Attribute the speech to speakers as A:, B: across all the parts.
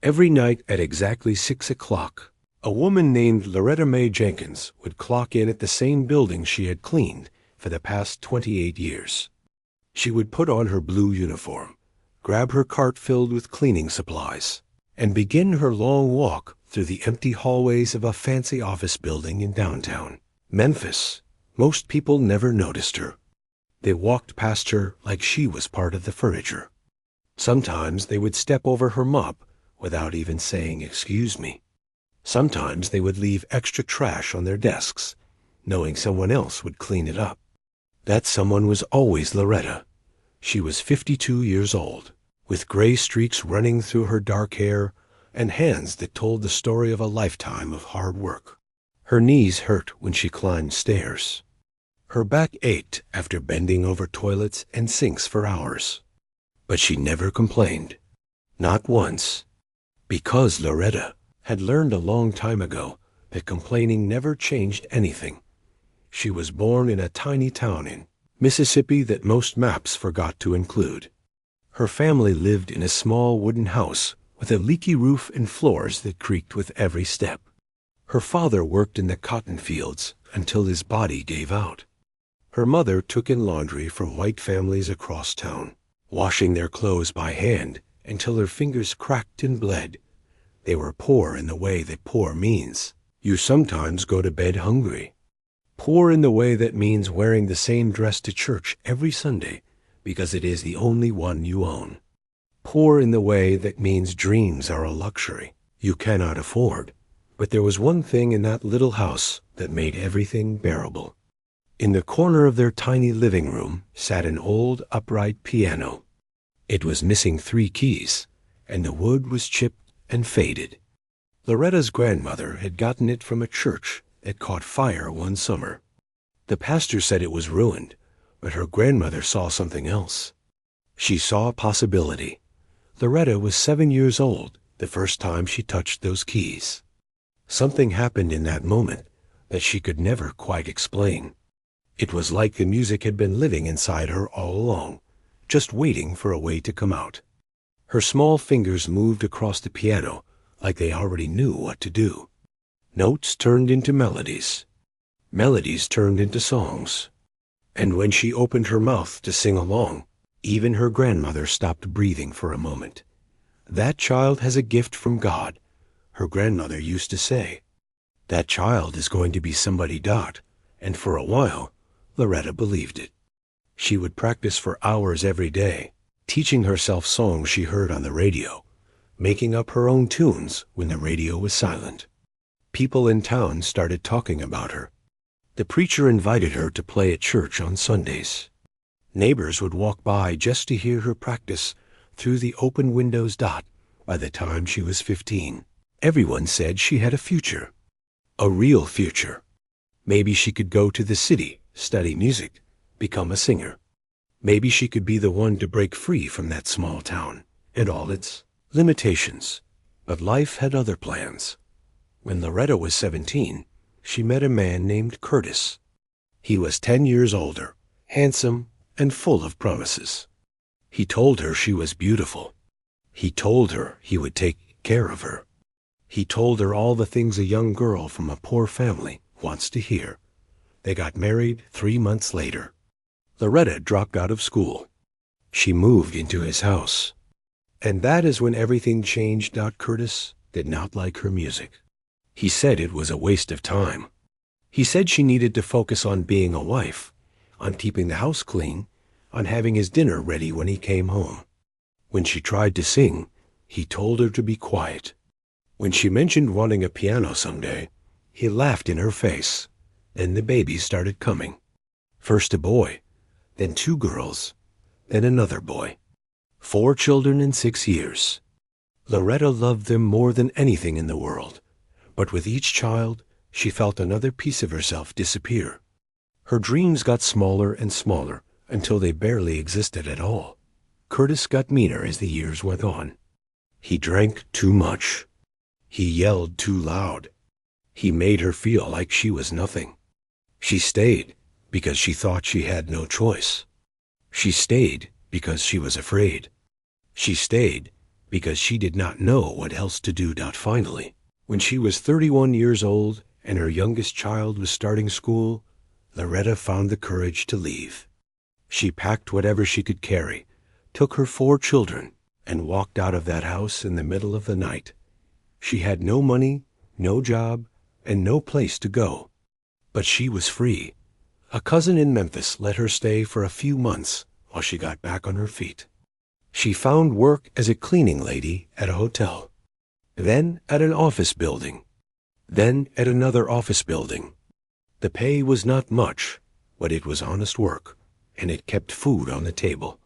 A: Every night at exactly 6 o'clock, a woman named Loretta Mae Jenkins would clock in at the same building she had cleaned for the past 28 years. She would put on her blue uniform, grab her cart filled with cleaning supplies, and begin her long walk through the empty hallways of a fancy office building in downtown Memphis. Most people never noticed her. They walked past her like she was part of the furniture. Sometimes they would step over her mop without even saying "excuse me." Sometimes they would leave extra trash on their desks, knowing someone else would clean it up. That someone was always Loretta. She was 52 years old, with gray streaks running through her dark hair and hands that told the story of a lifetime of hard work. Her knees hurt when she climbed stairs. Her back ached after bending over toilets and sinks for hours. But she never complained. Not once. Because Loretta had learned a long time ago that complaining never changed anything. She was born in a tiny town in Mississippi that most maps forgot to include. Her family lived in a small wooden house with a leaky roof and floors that creaked with every step. Her father worked in the cotton fields until his body gave out. Her mother took in laundry for white families across town, washing their clothes by hand until her fingers cracked and bled. They were poor in the way that poor means. You sometimes go to bed hungry. Poor in the way that means wearing the same dress to church every Sunday because it is the only one you own. Poor in the way that means dreams are a luxury you cannot afford. But there was one thing in that little house that made everything bearable. In the corner of their tiny living room sat an old upright piano. It was missing 3 keys, and the wood was chipped and faded. Loretta's grandmother had gotten it from a church that caught fire one summer. The pastor said it was ruined, but her grandmother saw something else. She saw a possibility. Loretta was 7 years old the first time she touched those keys. Something happened in that moment that she could never quite explain. It was like the music had been living inside her all along, just waiting for a way to come out. Her small fingers moved across the piano like they already knew what to do. Notes turned into melodies. Melodies turned into songs. And when she opened her mouth to sing along, even her grandmother stopped breathing for a moment. That child has a gift from God, her grandmother used to say. That child is going to be somebody. And for a while, Loretta believed it. She would practice for hours every day, teaching herself songs she heard on the radio, making up her own tunes when the radio was silent. People in town started talking about her. The preacher invited her to play at church on Sundays. Neighbors would walk by just to hear her practice through the open windows. By the time she was 15, everyone said she had a future. A real future. Maybe she could go to the city, study music, become a singer. Maybe she could be the one to break free from that small town and all its limitations. But life had other plans. When Loretta was 17, she met a man named Curtis. He was 10 years older, handsome, and full of promises. He told her she was beautiful. He told her he would take care of her. He told her all the things a young girl from a poor family wants to hear. They got married 3 months later. Loretta dropped out of school. She moved into his house. And that is when everything changed. Curtis did not like her music. He said it was a waste of time. He said she needed to focus on being a wife, on keeping the house clean, on having his dinner ready when he came home. When she tried to sing, he told her to be quiet. When she mentioned wanting a piano someday, he laughed in her face. Then the babies started coming. First a boy, then 2 girls, then another boy. 4 children in 6 years. Loretta loved them more than anything in the world, but with each child, she felt another piece of herself disappear. Her dreams got smaller and smaller until they barely existed at all. Curtis got meaner as the years went on. He drank too much. He yelled too loud. He made her feel like she was nothing. She stayed because she thought she had no choice. She stayed because she was afraid. She stayed because she did not know what else to do. Finally, when she was 31 years old and her youngest child was starting school, Loretta found the courage to leave. She packed whatever she could carry, took her 4 children, and walked out of that house in the middle of the night. She had no money, no job, and no place to go. But she was free. A cousin in Memphis let her stay for a few months while she got back on her feet. She found work as a cleaning lady at a hotel, then at an office building, then at another office building. The pay was not much, but it was honest work, and it kept food on the table.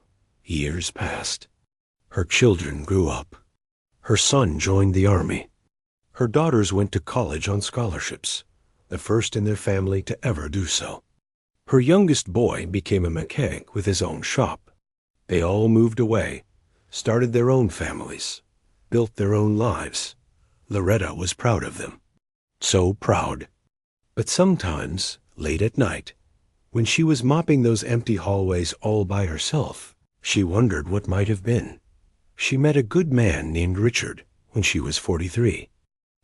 A: Years passed. Her children grew up. Her son joined the army. Her daughters went to college on scholarships, the first in their family to ever do so. Her youngest boy became a mechanic with his own shop. They all moved away, started their own families, built their own lives. Loretta was proud of them. So proud. But sometimes, late at night, when she was mopping those empty hallways all by herself, she wondered what might have been. She met a good man named Richard when she was 43.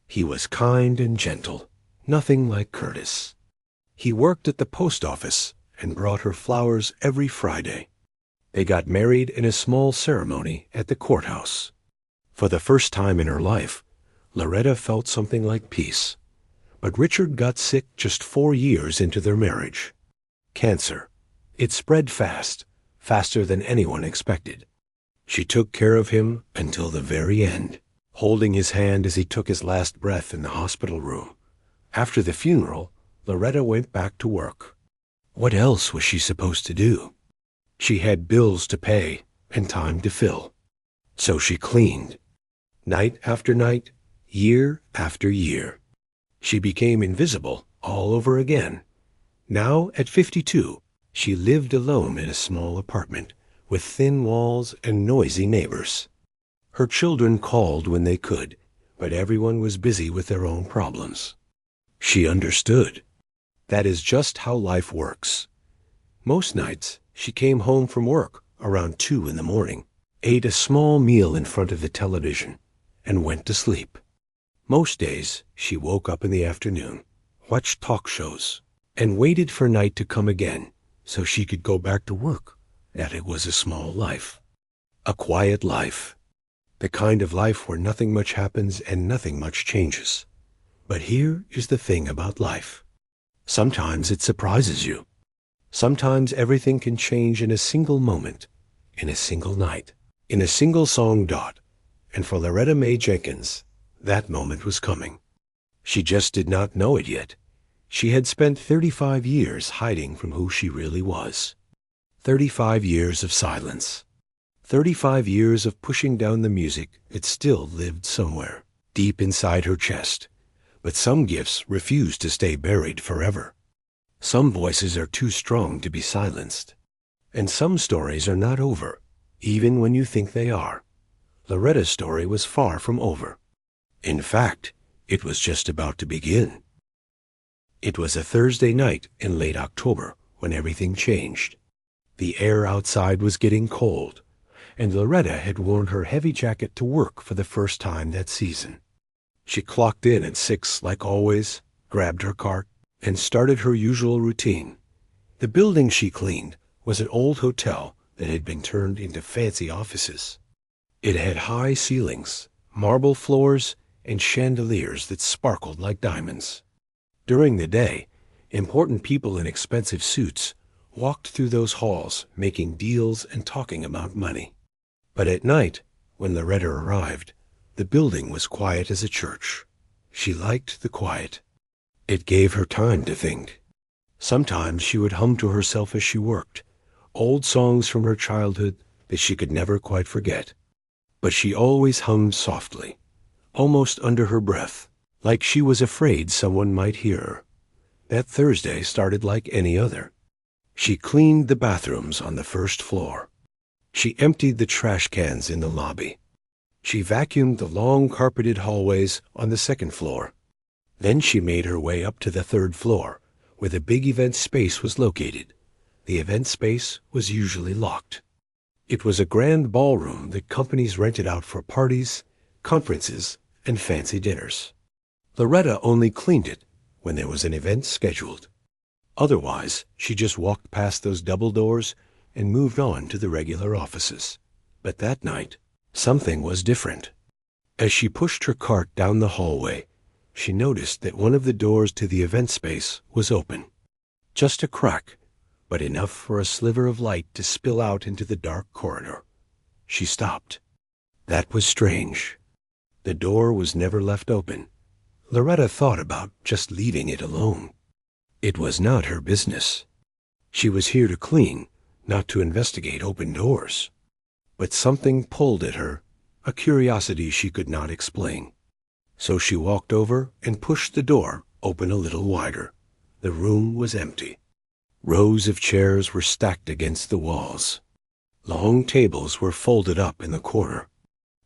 A: He was kind and gentle, nothing like Curtis. He worked at the post office and brought her flowers every Friday. They got married in a small ceremony at the courthouse. For the first time in her life, Loretta felt something like peace. But Richard got sick just 4 years into their marriage. Cancer. It spread fast, faster than anyone expected. She took care of him until the very end, holding his hand as he took his last breath in the hospital room. After the funeral, Loretta went back to work. What else was she supposed to do? She had bills to pay and time to fill. So she cleaned. Night after night, year after year. She became invisible all over again. Now, at 52, she lived alone in a small apartment with thin walls and noisy neighbors. Her children called when they could, but everyone was busy with their own problems. She understood. That is just how life works. Most nights, she came home from work around 2 in the morning, ate a small meal in front of the television, and went to sleep. Most days, she woke up in the afternoon, watched talk shows, and waited for night to come again so she could go back to work. That it was a small life. A quiet life. The kind of life where nothing much happens and nothing much changes. But here is the thing about life. Sometimes it surprises you. Sometimes everything can change in a single moment, in a single night, in a single song. And for Loretta Mae Jenkins, that moment was coming. She just did not know it yet. She had spent 35 years hiding from who she really was. 35 years of silence. 35 years of pushing down the music that still lived somewhere, deep inside her chest. But some gifts refuse to stay buried forever. Some voices are too strong to be silenced. And some stories are not over, even when you think they are. Loretta's story was far from over. In fact, it was just about to begin. It was a Thursday night in late October when everything changed. The air outside was getting cold, and Loretta had worn her heavy jacket to work for the first time that season. She clocked in at 6 like always, grabbed her cart, and started her usual routine. The building she cleaned was an old hotel that had been turned into fancy offices. It had high ceilings, marble floors, and chandeliers that sparkled like diamonds. During the day, important people in expensive suits walked through those halls making deals and talking about money. But at night, when Loretta arrived, the building was quiet as a church. She liked the quiet. It gave her time to think. Sometimes she would hum to herself as she worked, old songs from her childhood that she could never quite forget. But she always hummed softly, almost under her breath, like she was afraid someone might hear her. That Thursday started like any other. She cleaned the bathrooms on the first floor. She emptied the trash cans in the lobby. She vacuumed the long carpeted hallways on the second floor. Then she made her way up to the third floor, where the big event space was located. The event space was usually locked. It was a grand ballroom that companies rented out for parties, conferences, and fancy dinners. Loretta only cleaned it when there was an event scheduled. Otherwise, she just walked past those double doors and moved on to the regular offices. But that night, something was different. As she pushed her cart down the hallway, she noticed that one of the doors to the event space was open. Just a crack, but enough for a sliver of light to spill out into the dark corridor. She stopped. That was strange. The door was never left open. Loretta thought about just leaving it alone. It was not her business. She was here to clean, not to investigate open doors. But something pulled at her, a curiosity she could not explain. So she walked over and pushed the door open a little wider. The room was empty. Rows of chairs were stacked against the walls. Long tables were folded up in the corner.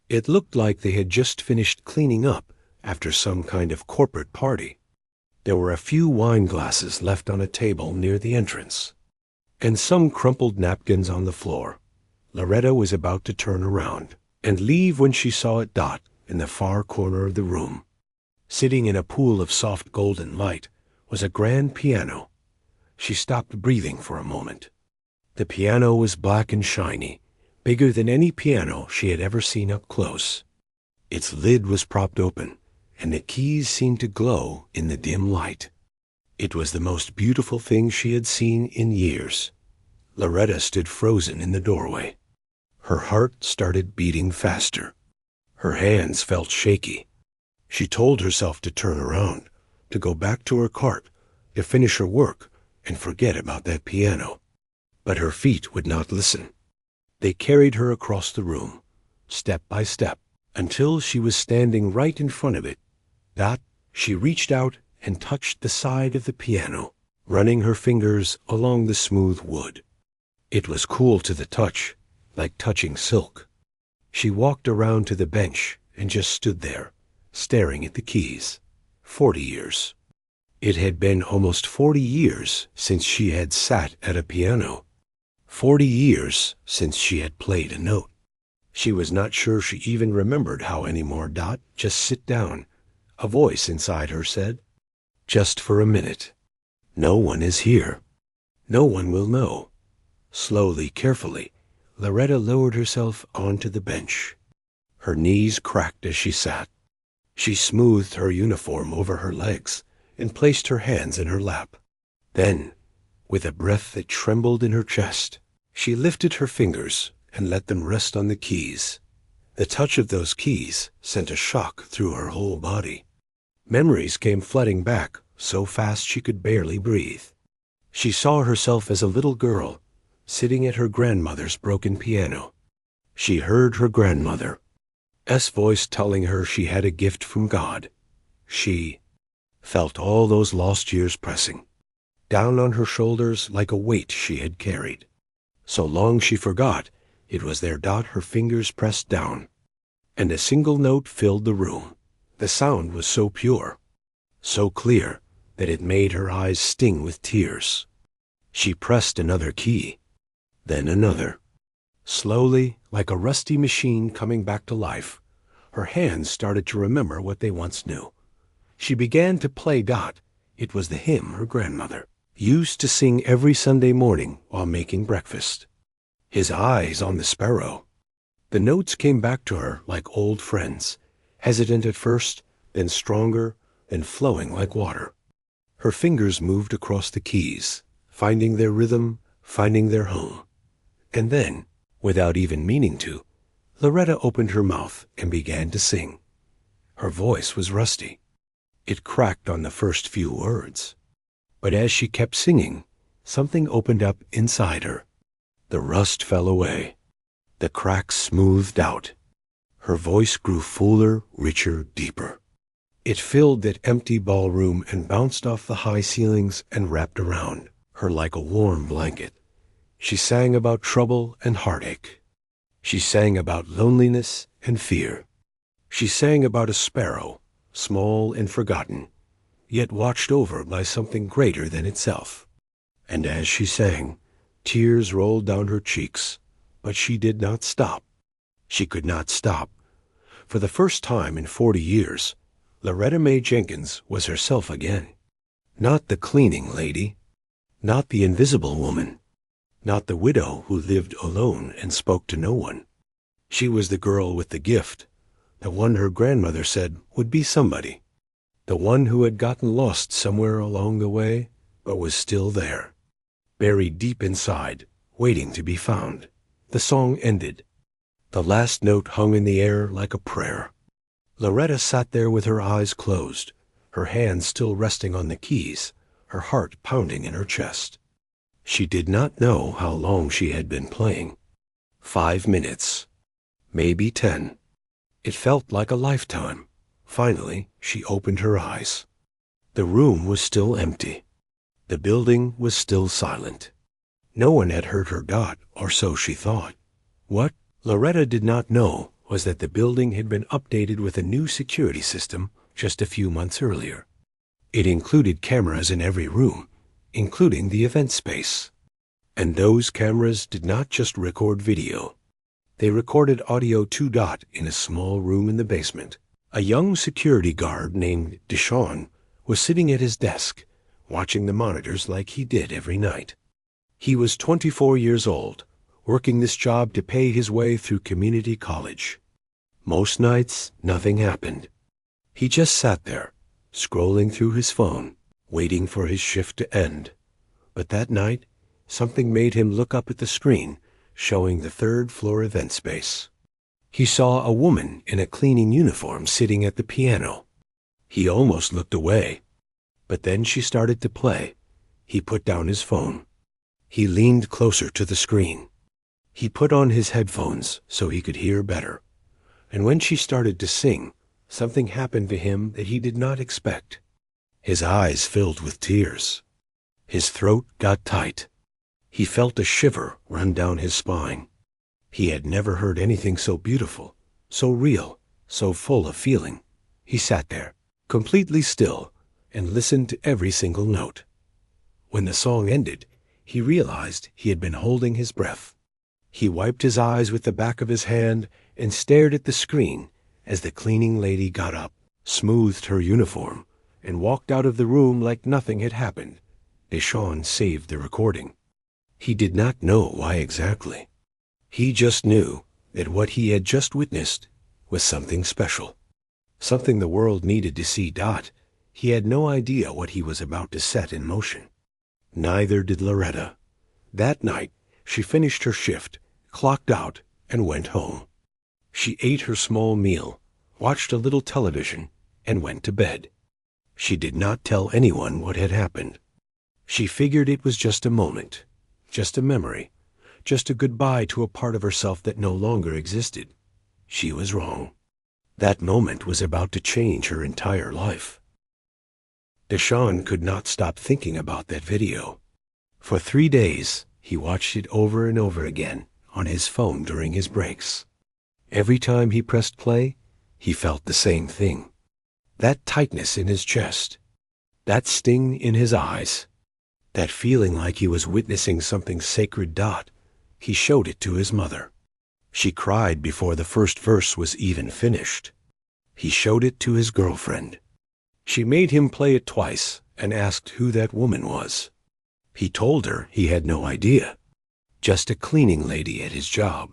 A: It looked like they had just finished cleaning up after some kind of corporate party. There were a few wine glasses left on a table near the entrance, and some crumpled napkins on the floor. Loretta was about to turn around and leave when she saw Dot in the far corner of the room. Sitting in a pool of soft golden light was a grand piano. She stopped breathing for a moment. The piano was black and shiny, bigger than any piano she had ever seen up close. Its lid was propped open, and the keys seemed to glow in the dim light. It was the most beautiful thing she had seen in years. Loretta stood frozen in the doorway. Her heart started beating faster. Her hands felt shaky. She told herself to turn around, to go back to her cart, to finish her work, and forget about that piano. But her feet would not listen. They carried her across the room, step by step, until she was standing right in front of it. She reached out and touched the side of the piano, running her fingers along the smooth wood. It was cool to the touch, like touching silk. She walked around to the bench and just stood there, staring at the keys. 40 years. It had been almost 40 years since she had sat at a piano. 40 years since she had played a note. She was not sure she even remembered how anymore. Just sit down, a voice inside her said. Just for a minute. No one is here. No one will know. Slowly, carefully, Loretta lowered herself onto the bench. Her knees cracked as she sat. She smoothed her uniform over her legs and placed her hands in her lap. Then, with a breath that trembled in her chest, she lifted her fingers and let them rest on the keys. The touch of those keys sent a shock through her whole body. Memories came flooding back so fast she could barely breathe. She saw herself as a little girl, sitting at her grandmother's broken piano. She heard her grandmother's voice telling her she had a gift from God. She felt all those lost years pressing down on her shoulders like a weight she had carried. So long she forgot it was there. Her fingers pressed down, and a single note filled the room. The sound was so pure, so clear, that it made her eyes sting with tears. She pressed another key, then another. Slowly, like a rusty machine coming back to life, her hands started to remember what they once knew. She began to play. It was the hymn her grandmother used to sing every Sunday morning while making breakfast. His eyes on the sparrow. The notes came back to her like old friends, hesitant at first, then stronger, then flowing like water. Her fingers moved across the keys, finding their rhythm, finding their home. And then, without even meaning to, Loretta opened her mouth and began to sing. Her voice was rusty. It cracked on the first few words. But as she kept singing, something opened up inside her. The rust fell away. The cracks smoothed out. Her voice grew fuller, richer, deeper. It filled that empty ballroom and bounced off the high ceilings and wrapped around her like a warm blanket. She sang about trouble and heartache. She sang about loneliness and fear. She sang about a sparrow, small and forgotten, yet watched over by something greater than itself. And as she sang, tears rolled down her cheeks, But she did not stop. She could not stop. For the first time in 40 years, Loretta Mae Jenkins was herself again. Not the cleaning lady, not the invisible woman, not the widow who lived alone and spoke to no one. She was the girl with the gift, the one her grandmother said would be somebody, the one who had gotten lost somewhere along the way, but was still there, buried deep inside, waiting to be found. The song ended. The last note hung in the air like a prayer. Loretta sat there with her eyes closed, her hands still resting on the keys, her heart pounding in her chest. She did not know how long she had been playing. 5 minutes. Maybe 10. It felt like a lifetime. Finally, she opened her eyes. The room was still empty. The building was still silent. No one had heard her dot, or so she thought. What Loretta did not know was that the building had been updated with a new security system just a few months earlier. It included cameras in every room, including the event space. And those cameras did not just record video. They recorded audio too. In a small room in the basement, a young security guard named Deshawn was sitting at his desk, watching the monitors like he did every night. He was 24 years old, working this job to pay his way through community college. Most nights, nothing happened. He just sat there, scrolling through his phone, waiting for his shift to end. But that night, something made him look up at the screen, showing the third-floor event space. He saw a woman in a cleaning uniform sitting at the piano. He almost looked away. But then she started to play. He put down his phone. He leaned closer to the screen. He put on his headphones so he could hear better. And when she started to sing, something happened to him that he did not expect. His eyes filled with tears. His throat got tight. He felt a shiver run down his spine. He had never heard anything so beautiful, so real, so full of feeling. He sat there, completely still, and listened to every single note. When the song ended, he realized he had been holding his breath. He wiped his eyes with the back of his hand and stared at the screen as the cleaning lady got up, smoothed her uniform, and walked out of the room like nothing had happened. Deshawn saved the recording. He did not know why exactly. He just knew that what he had just witnessed was something special, something the world needed to see. He had no idea what he was about to set in motion. Neither did Loretta. That night, she finished her shift, clocked out, and went home. She ate her small meal, watched a little television, and went to bed. She did not tell anyone what had happened. She figured it was just a moment, just a memory, just a goodbye to a part of herself that no longer existed. She was wrong. That moment was about to change her entire life. Deshawn could not stop thinking about that video. For 3 days, he watched it over and over again on his phone during his breaks. Every time he pressed play, he felt the same thing. That tightness in his chest, that sting in his eyes, that feeling like he was witnessing something sacred. He showed it to his mother. She cried before the first verse was even finished. He showed it to his girlfriend. She made him play it twice and asked who that woman was. He told her he had no idea. Just a cleaning lady at his job.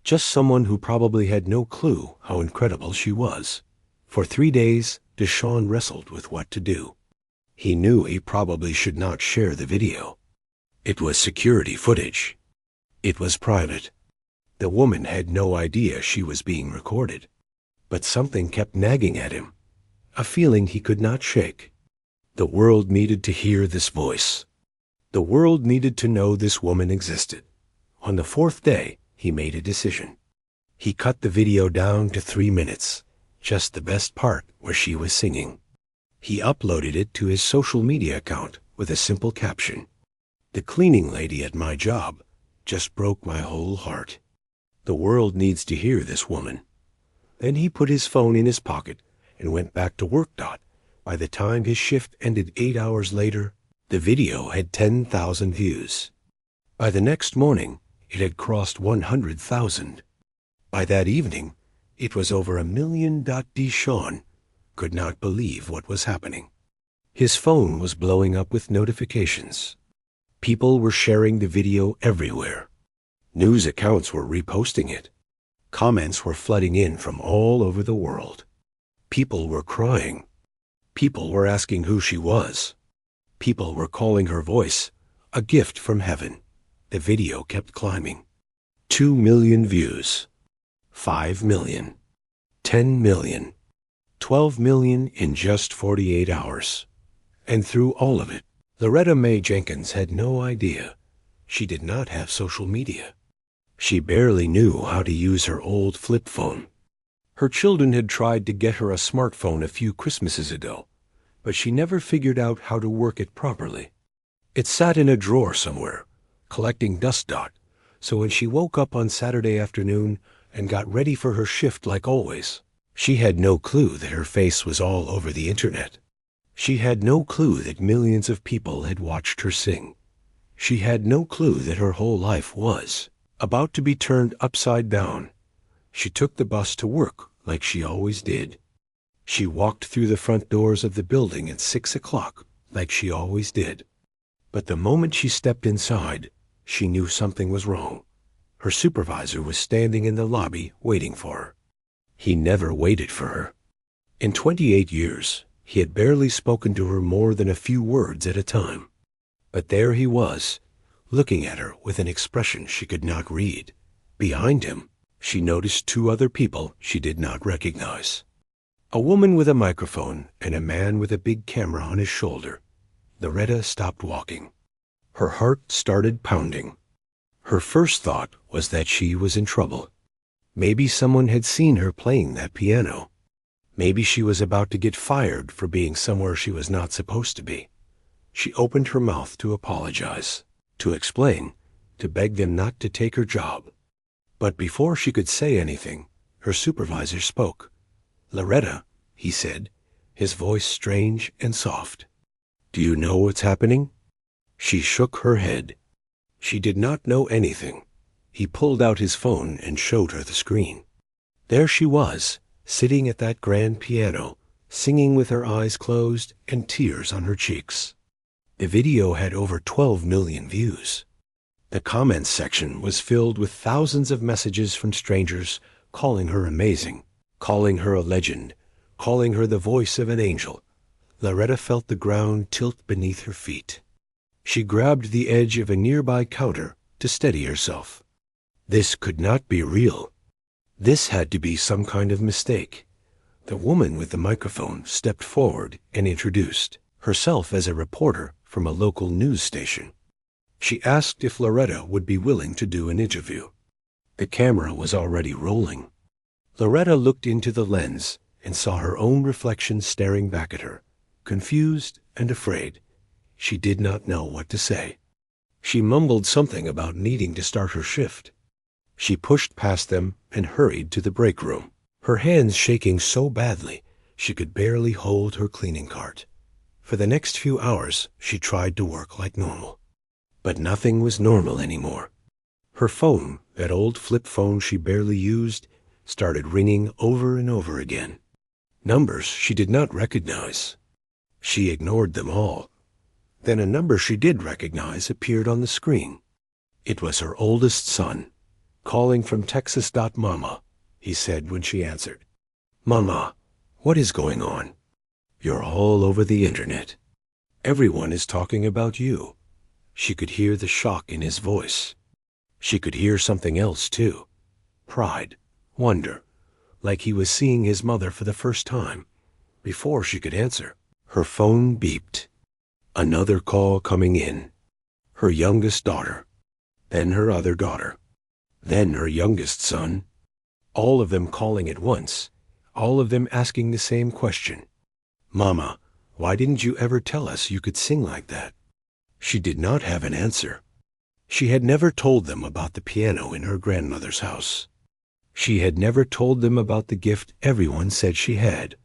A: Just someone who probably had no clue how incredible she was. For 3 days, Deshawn wrestled with what to do. He knew he probably should not share the video. It was security footage. It was private. The woman had no idea she was being recorded. But something kept nagging at him, a feeling he could not shake. The world needed to hear this voice. The world needed to know this woman existed. On the 4th day, he made a decision. He cut the video down to 3 minutes, just the best part where she was singing. He uploaded it to his social media account with a simple caption. "The cleaning lady at my job just broke my whole heart. The world needs to hear this woman." Then he put his phone in his pocket and went back to work. By the time his shift ended 8 hours later, the video had 10,000 views. By the next morning, it had crossed 100,000. By that evening, it was over 1 million. Deshawn could not believe what was happening. His phone was blowing up with notifications. People were sharing the video everywhere. News accounts were reposting it. Comments were flooding in from all over the world. People were crying. People were asking who she was. People were calling her voice a gift from heaven. The video kept climbing. 2 million views. 5 million. 10 million. 12 million in just 48 hours. And through all of it, Loretta Mae Jenkins had no idea. She did not have social media. She barely knew how to use her old flip phone. Her children had tried to get her a smartphone a few Christmases ago, but she never figured out how to work it properly. It sat in a drawer somewhere, collecting dust, so when she woke up on Saturday afternoon and got ready for her shift like always, she had no clue that her face was all over the internet. She had no clue that millions of people had watched her sing. She had no clue that her whole life was about to be turned upside down. She took the bus to work like she always did. She walked through the front doors of the building at 6 o'clock like she always did. But the moment she stepped inside, she knew something was wrong. Her supervisor was standing in the lobby waiting for her. He never waited for her. In 28 years, he had barely spoken to her more than a few words at a time. But there he was, looking at her with an expression she could not read. Behind him, she noticed 2 other people she did not recognize. A woman with a microphone and a man with a big camera on his shoulder. Loretta stopped walking. Her heart started pounding. Her first thought was that she was in trouble. Maybe someone had seen her playing that piano. Maybe she was about to get fired for being somewhere she was not supposed to be. She opened her mouth to apologize, to explain, to beg them not to take her job. But before she could say anything, her supervisor spoke. "Loretta," he said, his voice strange and soft. "Do you know what's happening?" She shook her head. She did not know anything. He pulled out his phone and showed her the screen. There she was, sitting at that grand piano, singing with her eyes closed and tears on her cheeks. The video had over 12 million views. The comments section was filled with thousands of messages from strangers calling her amazing, calling her a legend, calling her the voice of an angel. Loretta felt the ground tilt beneath her feet. She grabbed the edge of a nearby counter to steady herself. This could not be real. This had to be some kind of mistake. The woman with the microphone stepped forward and introduced herself as a reporter from a local news station. She asked if Loretta would be willing to do an interview. The camera was already rolling. Loretta looked into the lens and saw her own reflection staring back at her, confused and afraid. She did not know what to say. She mumbled something about needing to start her shift. She pushed past them and hurried to the break room, her hands shaking so badly she could barely hold her cleaning cart. For the next few hours, she tried to work like normal. But nothing was normal anymore. Her phone, that old flip phone she barely used, started ringing over and over again. Numbers she did not recognize. She ignored them all. Then a number she did recognize appeared on the screen. It was her oldest son, calling from Texas. "Mama," he said when she answered. "Mama, what is going on? You're all over the internet. Everyone is talking about you." She could hear the shock in his voice. She could hear something else, too. Pride, wonder, like he was seeing his mother for the first time. Before she could answer, her phone beeped. Another call coming in. Her youngest daughter, then her other daughter, then her youngest son. All of them calling at once, all of them asking the same question. "Mama, why didn't you ever tell us you could sing like that?" She did not have an answer. She had never told them about the piano in her grandmother's house. She had never told them about the gift everyone said she had.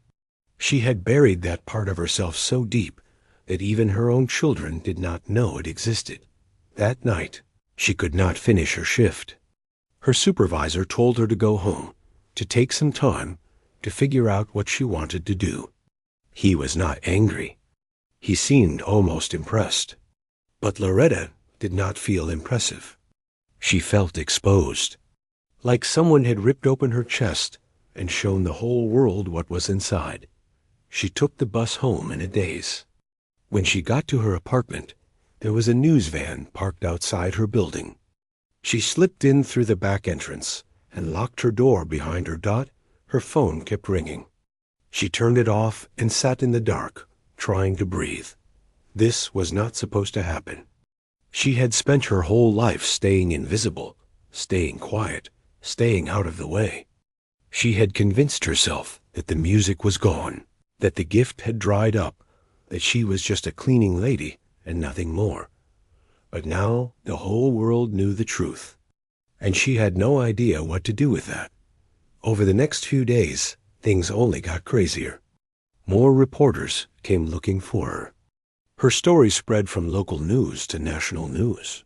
A: She had buried that part of herself so deep that even her own children did not know it existed. That night, She could not finish her shift. Her supervisor told her to go home, to take some time, to figure out what she wanted to do. He was not angry. He seemed almost impressed. But Loretta did not feel impressive. She felt exposed, like someone had ripped open her chest and shown the whole world what was inside. She took the bus home in a daze. When she got to her apartment, there was a news van parked outside her building. She slipped in through the back entrance and locked her door behind her. Her phone kept ringing. She turned it off and sat in the dark, trying to breathe. This was not supposed to happen. She had spent her whole life staying invisible, staying quiet, staying out of the way. She had convinced herself that the music was gone, that the gift had dried up, that she was just a cleaning lady and nothing more. But now the whole world knew the truth, and she had no idea what to do with that. Over the next few days, things only got crazier. More reporters came looking for her. Her story spread from local news to national news.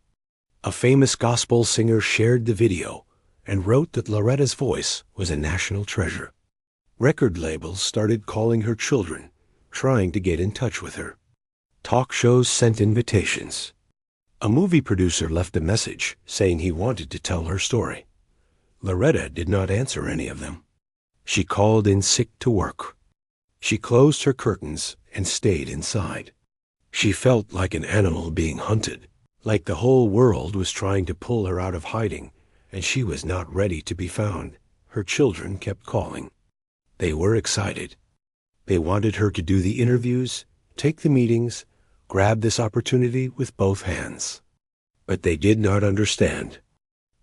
A: A famous gospel singer shared the video and wrote that Loretta's voice was a national treasure. Record labels started calling her children, trying to get in touch with her. Talk shows sent invitations. A movie producer left a message saying he wanted to tell her story. Loretta did not answer any of them. She called in sick to work. She closed her curtains and stayed inside. She felt like an animal being hunted, like the whole world was trying to pull her out of hiding, and she was not ready to be found. Her children kept calling. They were excited. They wanted her to do the interviews, take the meetings, grab this opportunity with both hands. But they did not understand.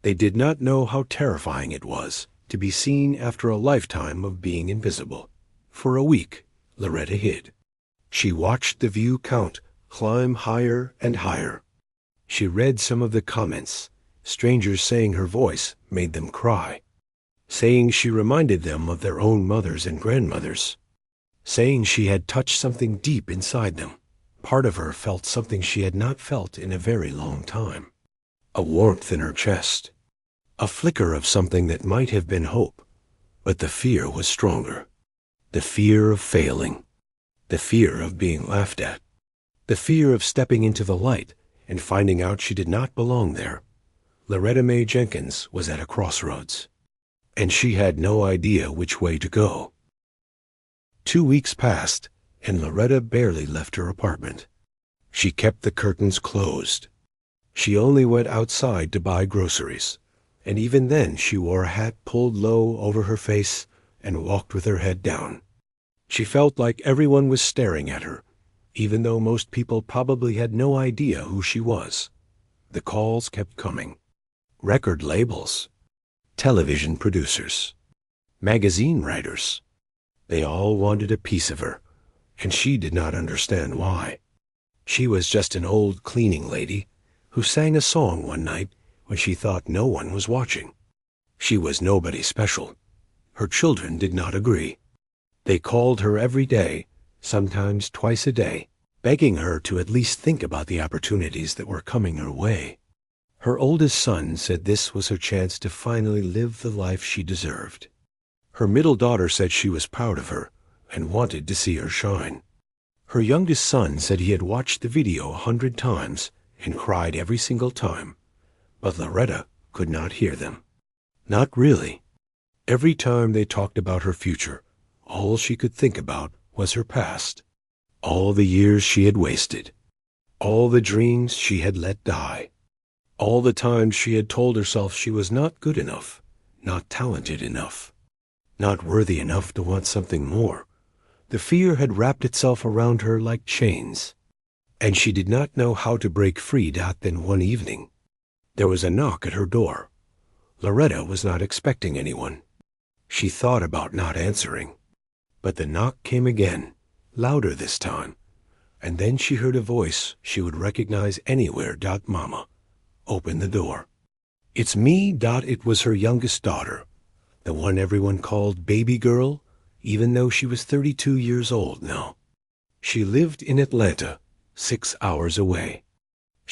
A: They did not know how terrifying it was to be seen after a lifetime of being invisible. For a week, Loretta hid. She watched the view count climb higher and higher. She read some of the comments, strangers saying her voice made them cry, saying she reminded them of their own mothers and grandmothers, saying she had touched something deep inside them. Part of her felt something she had not felt in a very long time. A warmth in her chest. A flicker of something that might have been hope. But the fear was stronger. The fear of failing. The fear of being laughed at. The fear of stepping into the light and finding out she did not belong there. Loretta Mae Jenkins was at a crossroads, and she had no idea which way to go. 2 weeks passed, and Loretta barely left her apartment. She kept the curtains closed. She only went outside to buy groceries, and even then she wore a hat pulled low over her face and walked with her head down. She felt like everyone was staring at her, even though most people probably had no idea who she was. The calls kept coming. Record labels, television producers, magazine writers. They all wanted a piece of her, and she did not understand why. She was just an old cleaning lady who sang a song one night when she thought no one was watching. She was nobody special. Her children did not agree. They called her every day, sometimes twice a day, begging her to at least think about the opportunities that were coming her way. Her oldest son said this was her chance to finally live the life she deserved. Her middle daughter said she was proud of her and wanted to see her shine. Her youngest son said he had watched the video 100 times and cried every single time, but Loretta could not hear them. Not really. Every time they talked about her future, all she could think about was her past. All the years she had wasted. All the dreams she had let die. All the times she had told herself she was not good enough, not talented enough, not worthy enough to want something more. The fear had wrapped itself around her like chains, and she did not know how to break free. Then one evening, there was a knock at her door. Loretta was not expecting anyone. She thought about not answering, but the knock came again, louder this time, and then she heard a voice she would recognize anywhere. Mama, open the door. It's me. It was her youngest daughter, the one everyone called baby girl, even though she was 32 years old now. She lived in Atlanta, 6 hours away.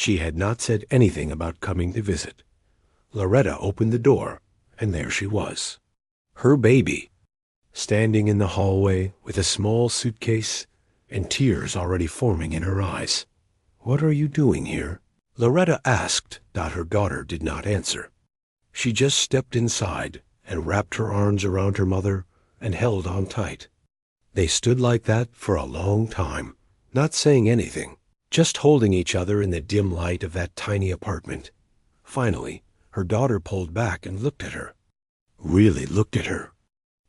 A: She had not said anything about coming to visit. Loretta opened the door, and there she was. Her baby, standing in the hallway with a small suitcase and tears already forming in her eyes. "What are you doing here?" Loretta asked. Her daughter did not answer. She just stepped inside and wrapped her arms around her mother and held on tight. They stood like that for a long time, not saying anything, just holding each other in the dim light of that tiny apartment. Finally, her daughter pulled back and looked at her. Really looked at her.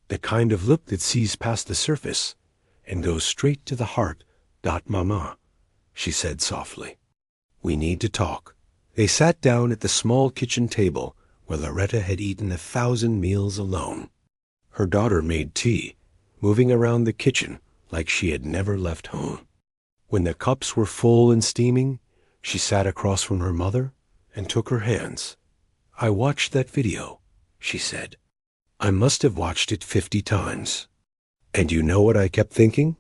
A: The kind of look that sees past the surface and goes straight to the heart. "Mama," she said softly. "We need to talk." They sat down at the small kitchen table where Loretta had eaten 1,000 meals alone. Her daughter made tea, moving around the kitchen like she had never left home. When the cups were full and steaming, she sat across from her mother and took her hands. "I watched that video," she said. "I must have watched it 50 times. And you know what I kept thinking?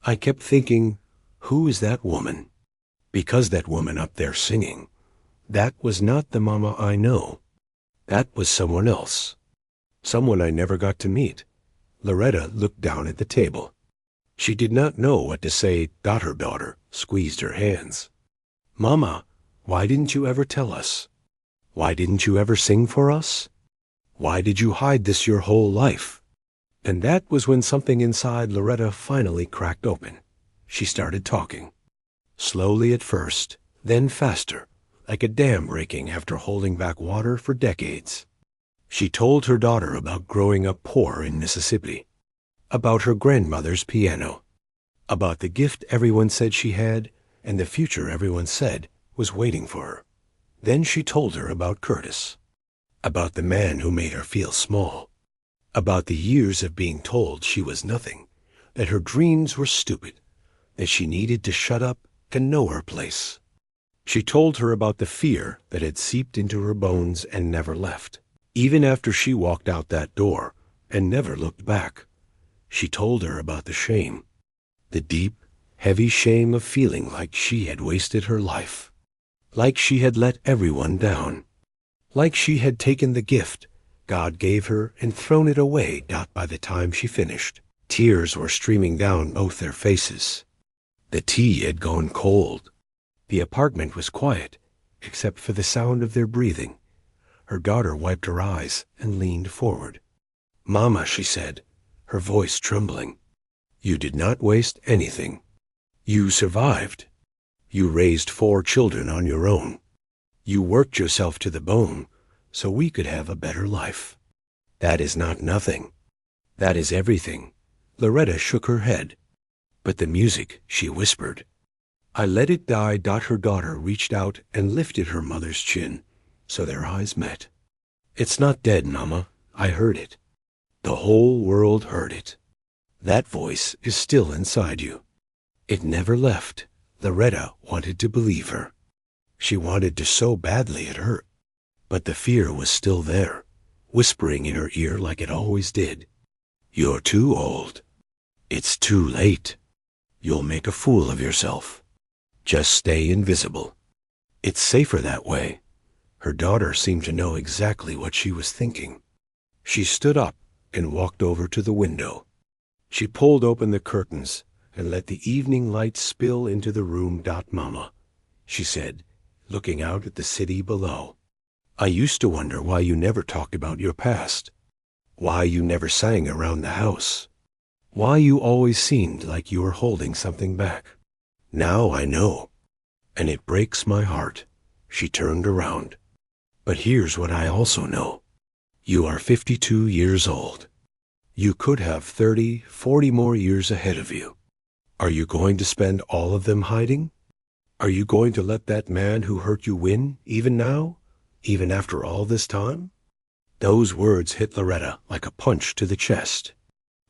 A: I kept thinking, who is that woman? Because that woman up there singing, that was not the mama I know. That was someone else. Someone I never got to meet." Loretta looked down at the table. She did not know what to say. Her daughter squeezed her hands. "Mama, why didn't you ever tell us? Why didn't you ever sing for us? Why did you hide this your whole life?" And that was when something inside Loretta finally cracked open. She started talking. Slowly at first, then faster, like a dam breaking after holding back water for decades. She told her daughter about growing up poor in Mississippi, about her grandmother's piano, about the gift everyone said she had and the future everyone said was waiting for her. Then she told her about Curtis, about the man who made her feel small, about the years of being told she was nothing, that her dreams were stupid, that she needed to shut up and know her place. She told her about the fear that had seeped into her bones and never left, even after she walked out that door and never looked back. She told her about the shame, the deep, heavy shame of feeling like she had wasted her life, like she had let everyone down, like she had taken the gift God gave her and thrown it away. By the time she finished, tears were streaming down both their faces. The tea had gone cold. The apartment was quiet, except for the sound of their breathing. Her daughter wiped her eyes and leaned forward. "Mama," she said, her voice trembling, "you did not waste anything. You survived. You raised 4 children on your own. You worked yourself to the bone so we could have a better life. That is not nothing. That is everything." Loretta shook her head. "But the music," she whispered. "I let it die." Her daughter reached out and lifted her mother's chin, so their eyes met. "It's not dead, Mama. I heard it. The whole world heard it. That voice is still inside you. It never left." Loretta wanted to believe her. She wanted to so badly it hurt. But the fear was still there, whispering in her ear like it always did. "You're too old. It's too late. You'll make a fool of yourself. Just stay invisible. It's safer that way." Her daughter seemed to know exactly what she was thinking. She stood up and walked over to the window. She pulled open the curtains and let the evening light spill into the room. "Mama," she said, looking out at the city below, "I used to wonder why you never talked about your past, why you never sang around the house, why you always seemed like you were holding something back. Now I know, and it breaks my heart." She turned around. "But here's what I also know. You are 52 years old. You could have 30, 40 more years ahead of you. Are you going to spend all of them hiding? Are you going to let that man who hurt you win, even now, even after all this time?" Those words hit Loretta like a punch to the chest.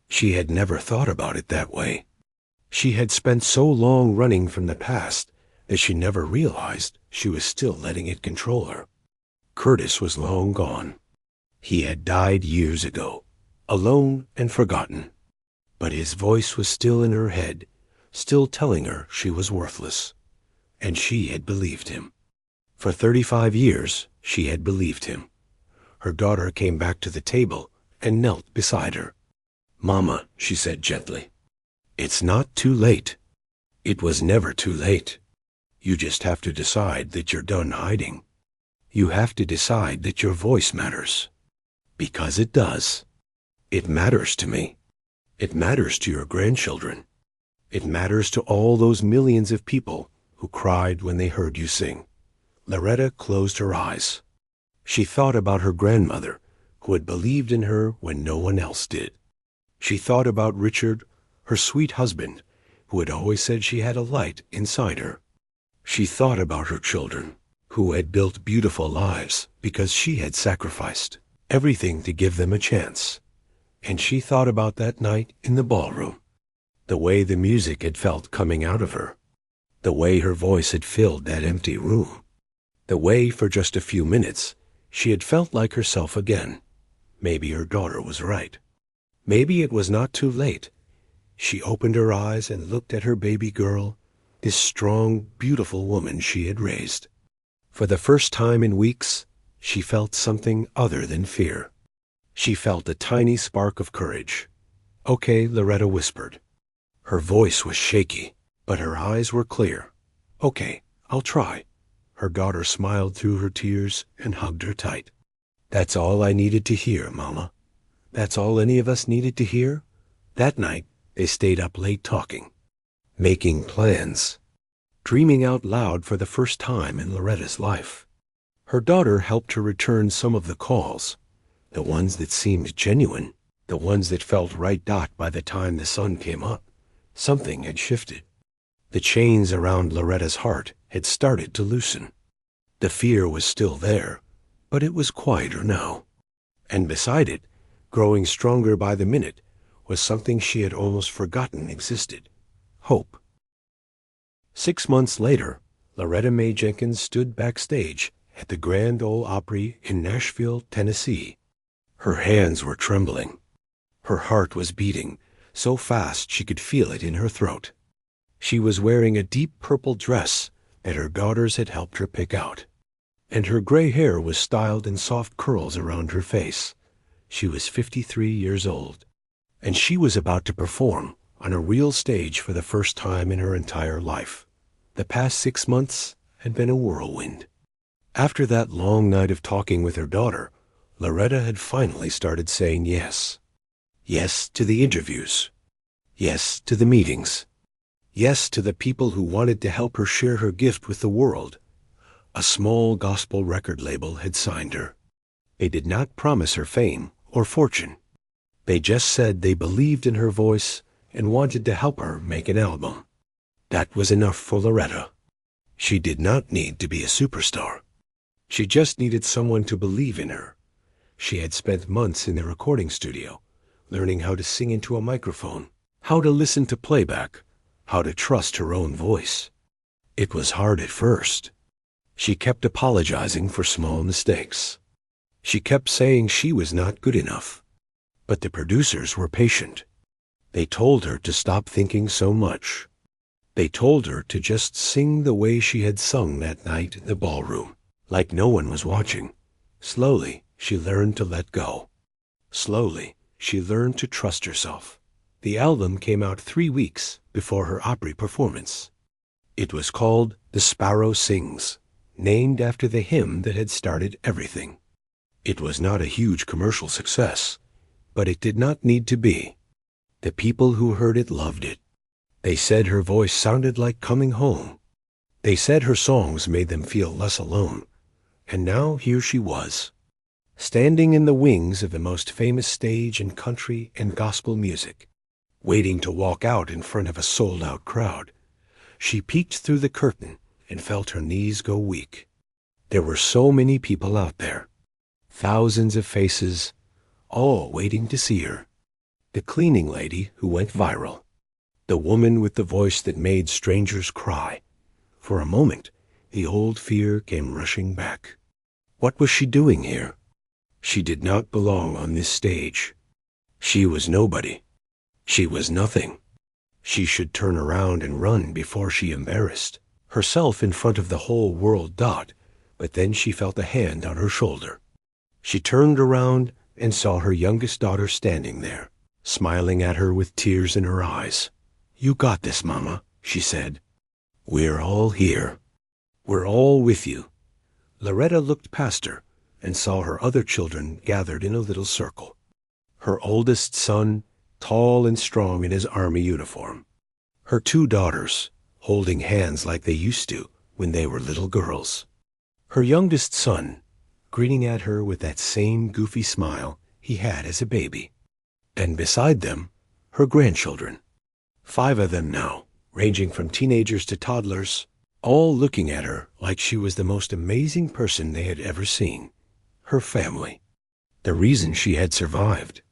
A: She had never thought about it that way. She had spent so long running from the past that she never realized she was still letting it control her. Curtis was long gone. He had died years ago, alone and forgotten. But his voice was still in her head, still telling her she was worthless. And she had believed him. For 35 years, she had believed him. Her daughter came back to the table and knelt beside her. "Mama," she said gently, "it's not too late. It was never too late. You just have to decide that you're done hiding. You have to decide that your voice matters. Because it does. It matters to me. It matters to your grandchildren. It matters to all those millions of people who cried when they heard you sing." Loretta closed her eyes. She thought about her grandmother, who had believed in her when no one else did. She thought about Richard, her sweet husband, who had always said she had a light inside her. She thought about her children, who had built beautiful lives because she had sacrificed everything to give them a chance. And she thought about that night in the ballroom, the way the music had felt coming out of her, the way her voice had filled that empty room, the way for just a few minutes she had felt like herself again. Maybe her daughter was right. Maybe it was not too late. She opened her eyes and looked at her baby girl, this strong, beautiful woman she had raised. For the first time in weeks, she felt something other than fear. She felt a tiny spark of courage. "Okay," Loretta whispered. Her voice was shaky, but her eyes were clear. "Okay, I'll try." Her daughter smiled through her tears and hugged her tight. "That's all I needed to hear, Mama. That's all any of us needed to hear." That night, they stayed up late talking, making plans, dreaming out loud for the first time in Loretta's life. Her daughter helped her return some of the calls, the ones that seemed genuine, the ones that felt right by the time the sun came up. Something had shifted. The chains around Loretta's heart had started to loosen. The fear was still there, but it was quieter now. And beside it, growing stronger by the minute, was something she had almost forgotten existed: hope. 6 months later, Loretta Mae Jenkins stood backstage at the Grand Ole Opry in Nashville, Tennessee. Her hands were trembling. Her heart was beating so fast she could feel it in her throat. She was wearing a deep purple dress that her daughters had helped her pick out, and her gray hair was styled in soft curls around her face. She was 53 years old, and she was about to perform on a real stage for the first time in her entire life. The past 6 months had been a whirlwind. After that long night of talking with her daughter, Loretta had finally started saying yes. Yes to the interviews. Yes to the meetings. Yes to the people who wanted to help her share her gift with the world. A small gospel record label had signed her. They did not promise her fame or fortune. They just said they believed in her voice and wanted to help her make an album. That was enough for Loretta. She did not need to be a superstar. She just needed someone to believe in her. She had spent months in the recording studio, learning how to sing into a microphone, how to listen to playback, how to trust her own voice. It was hard at first. She kept apologizing for small mistakes. She kept saying she was not good enough. But the producers were patient. They told her to stop thinking so much. They told her to just sing the way she had sung that night in the ballroom, like no one was watching. Slowly, she learned to let go. Slowly, she learned to trust herself. The album came out 3 weeks before her Opry performance. It was called The Sparrow Sings, named after the hymn that had started everything. It was not a huge commercial success, but it did not need to be. The people who heard it loved it. They said her voice sounded like coming home. They said her songs made them feel less alone. And now here she was, standing in the wings of the most famous stage in country and gospel music, waiting to walk out in front of a sold-out crowd. She peeked through the curtain and felt her knees go weak. There were so many people out there, thousands of faces, all waiting to see her. The cleaning lady who went viral, the woman with the voice that made strangers cry. For a moment, the old fear came rushing back. What was she doing here? She did not belong on this stage. She was nobody. She was nothing. She should turn around and run before she embarrassed herself in front of the whole world. But then she felt a hand on her shoulder. She turned around and saw her youngest daughter standing there, smiling at her with tears in her eyes. "You got this, Mama," she said. "We're all here. We're all with you." Loretta looked past her and saw her other children gathered in a little circle. Her oldest son, tall and strong in his army uniform. Her two daughters, holding hands like they used to when they were little girls. Her youngest son, grinning at her with that same goofy smile he had as a baby. And beside them, her grandchildren. 5 of them now, ranging from teenagers to toddlers, all looking at her like she was the most amazing person they had ever seen. Her family. The reason she had survived.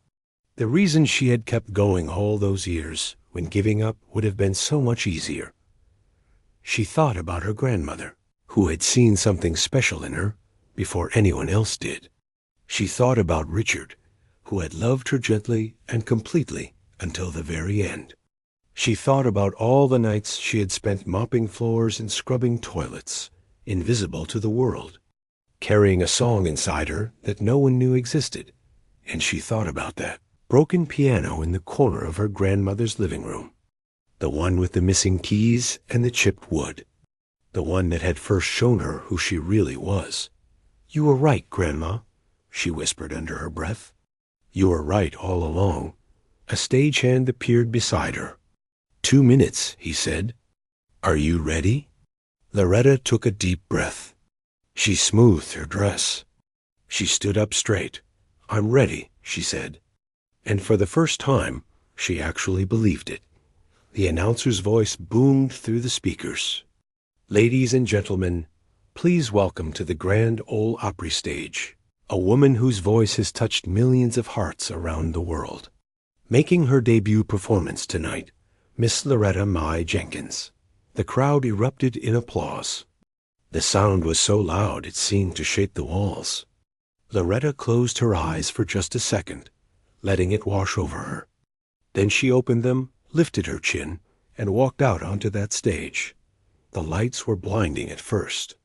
A: The reason she had kept going all those years when giving up would have been so much easier. She thought about her grandmother, who had seen something special in her before anyone else did. She thought about Richard, who had loved her gently and completely until the very end. She thought about all the nights she had spent mopping floors and scrubbing toilets, invisible to the world, carrying a song inside her that no one knew existed. And she thought about that broken piano in the corner of her grandmother's living room, the one with the missing keys and the chipped wood, the one that had first shown her who she really was. "You were right, Grandma," she whispered under her breath. "You were right all along." A stagehand appeared beside her. "2 minutes," he said. "Are you ready?" Loretta took a deep breath. She smoothed her dress. She stood up straight. "I'm ready," she said. And for the first time, she actually believed it. The announcer's voice boomed through the speakers. "Ladies and gentlemen, please welcome to the Grand Ole Opry stage a woman whose voice has touched millions of hearts around the world. Making her debut performance tonight, Miss Loretta Mae Jenkins." The crowd erupted in applause. The sound was so loud it seemed to shake the walls. Loretta closed her eyes for just a second, letting it wash over her. Then she opened them, lifted her chin, and walked out onto that stage. The lights were blinding at first.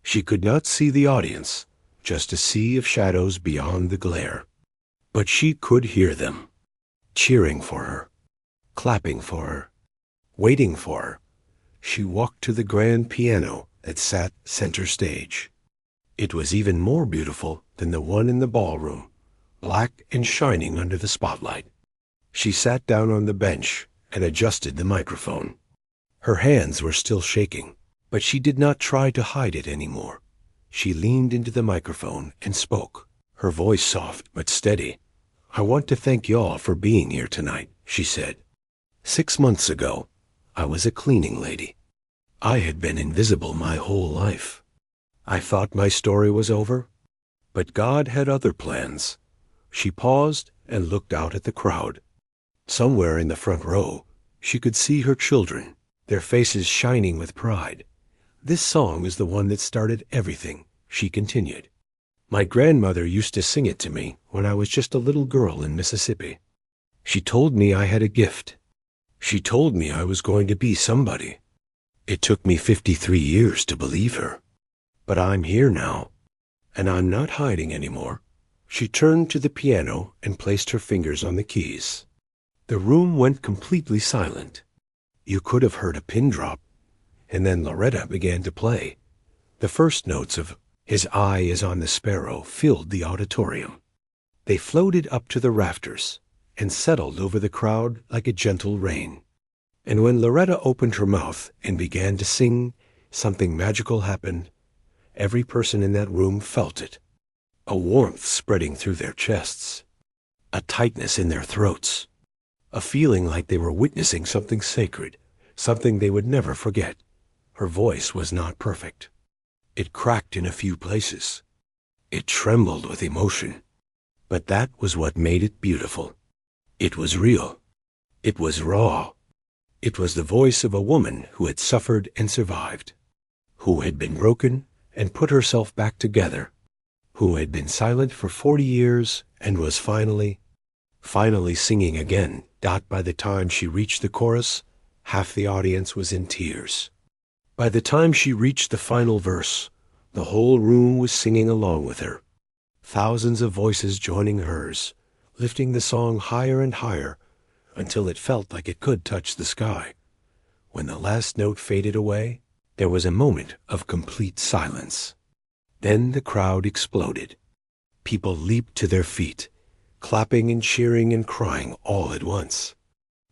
A: She could not see the audience, just a sea of shadows beyond the glare. But she could hear them, cheering for her, clapping for her, waiting for her. She walked to the grand piano that sat center stage. It was even more beautiful than the one in the ballroom, black and shining under the spotlight. She sat down on the bench and adjusted the microphone. Her hands were still shaking, but she did not try to hide it anymore. She leaned into the microphone and spoke, her voice soft but steady. "I want to thank y'all for being here tonight," she said. 6 months ago, I was a cleaning lady. I had been invisible my whole life. I thought my story was over, but God had other plans. She paused and looked out at the crowd. Somewhere in the front row, she could see her children, their faces shining with pride. "This song is the one that started everything," she continued. "My grandmother used to sing it to me when I was just a little girl in Mississippi. She told me I had a gift. She told me I was going to be somebody. It took me 53 years to believe her. But I'm here now, and I'm not hiding anymore." She turned to the piano and placed her fingers on the keys. The room went completely silent. You could have heard a pin drop, and then Loretta began to play. The first notes of "His Eye is on the Sparrow" filled the auditorium. They floated up to the rafters and settled over the crowd like a gentle rain. And when Loretta opened her mouth and began to sing, something magical happened. Every person in that room felt it. A warmth spreading through their chests, a tightness in their throats, a feeling like they were witnessing something sacred, something they would never forget. Her voice was not perfect. It cracked in a few places. It trembled with emotion. But that was what made it beautiful. It was real. It was raw. It was the voice of a woman who had suffered and survived, who had been broken and put herself back together, who had been silent for 40 years and was finally singing again. By the time she reached the chorus, half the audience was in tears. By the time she reached the final verse, the whole room was singing along with her, thousands of voices joining hers, lifting the song higher and higher until it felt like it could touch the sky. When the last note faded away, there was a moment of complete silence. Then the crowd exploded. People leaped to their feet, clapping and cheering and crying all at once.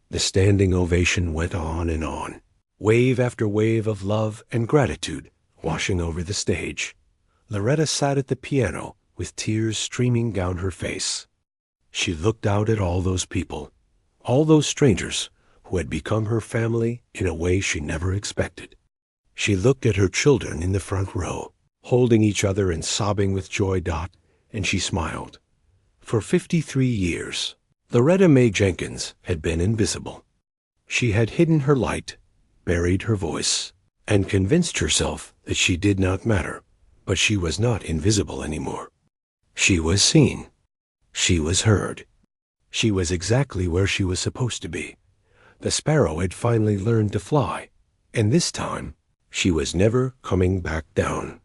A: The standing ovation went on, wave after wave of love and gratitude washing over the stage. Loretta sat at the piano with tears streaming down her face. She looked out at all those people, all those strangers who had become her family in a way she never expected. She looked at her children in the front row, holding each other and sobbing with joy. And she smiled. For 53 years, Loretta Mae Jenkins had been invisible. She had hidden her light, buried her voice, and convinced herself that she did not matter. But she was not invisible anymore. She was seen. She was heard. She was exactly where she was supposed to be. The sparrow had finally learned to fly, and this time she was never coming back down.